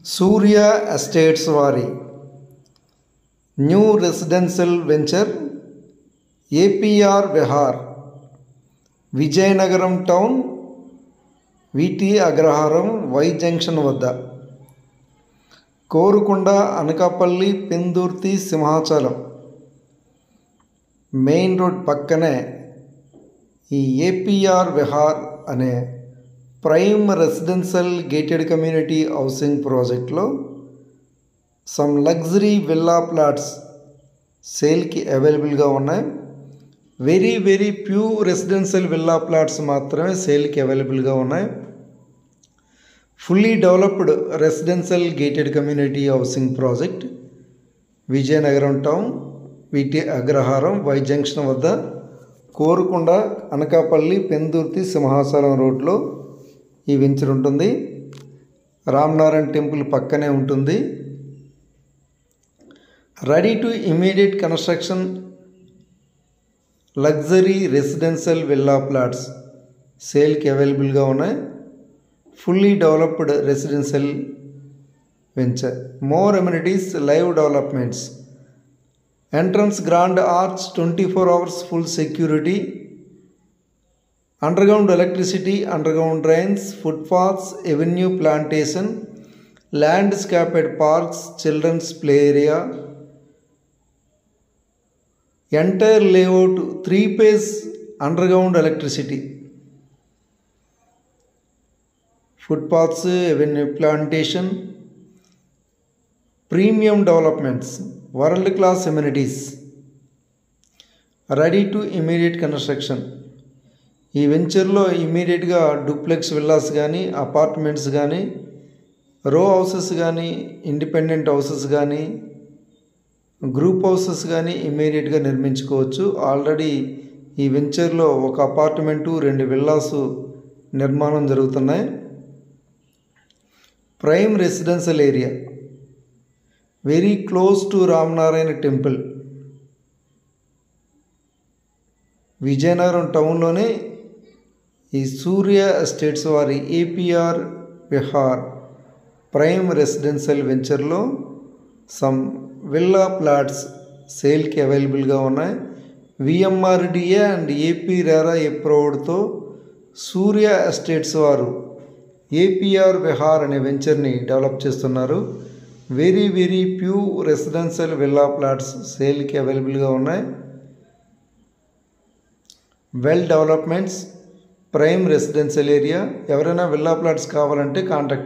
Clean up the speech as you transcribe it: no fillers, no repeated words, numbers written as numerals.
సూర్య estates వారి new residential venture APR Vihar, Vizianagaram town, VT Agraharam, Y junction వద్ద, Korukonda, Anakapalli, Pendurthi, Simhachalam main road పక్కనే ఈ ఏపీఆర్ విహార్ అనే prime residential gated community housing ప్రాజెక్ట్లో సమ్ లగ్జరీ విల్లా ప్లాట్స్ సేల్కి అవైలబుల్గా ఉన్నాయి. Very very few residential villa plots మాత్రమే సేల్కి అవైలబుల్గా ఉన్నాయి. Fully developed residential gated community housing project, Vizianagaram town, VT Agraharam, Y junction వద్ద, కోరుకొండ, అనకాపల్లి, పెందుర్తి, సింహాచలం రోడ్లో ఈ వెంచర్ ఉంటుంది. రామనారాయణ టెంపుల్ పక్కనే ఉంటుంది. Ready to immediate construction luxury residential villa plots సేల్కి అవైలబుల్గా ఉన్నాయి. Fully developed residential venture, more amenities, live developments, entrance grand arch, 24 hours full security, underground electricity, underground drains, footpaths, avenue plantation, landscaped parks, children's play area, entire layout 3-phase underground electricity, footpaths, avenue plantation, premium developments, world class amenities, ready to immediate construction. ఈ వెంచర్లో ఇమీడియట్గా duplex villas కానీ, apartments కానీ, రో houses కానీ, independent houses కానీ, group houses కానీ ఇమీడియట్గా నిర్మించుకోవచ్చు. ఆల్రెడీ ఈ వెంచర్లో ఒక అపార్ట్మెంటు, 2 విల్లాసు నిర్మాణం జరుగుతున్నాయి. Prime residential area, very close to Ramanarayana temple, Vizianagaram టౌన్లోనే ఈ సూర్య ఎస్టేట్స్ వారి ఏపీఆర్ విహార్ ప్రైమ్ రెసిడెన్షియల్ వెంచర్లో సమ్ విల్లా ప్లాట్స్ సేల్కి అవైలబుల్గా ఉన్నాయి. విఎంఆర్డిఏ అండ్ ఏపీ రెరా అప్రూవ్డ్తో సూర్య ఎస్టేట్స్ వారు ఏపీఆర్ విహార్ అనే వెంచర్ని డెవలప్ చేస్తున్నారు. Very very few residential villa plots సేల్కి అవైలబుల్గా ఉన్నాయి. Well developments, prime residential area. ఎవరైనా విల్లా ప్లాట్స్ కావాలంటే కాంటాక్ట్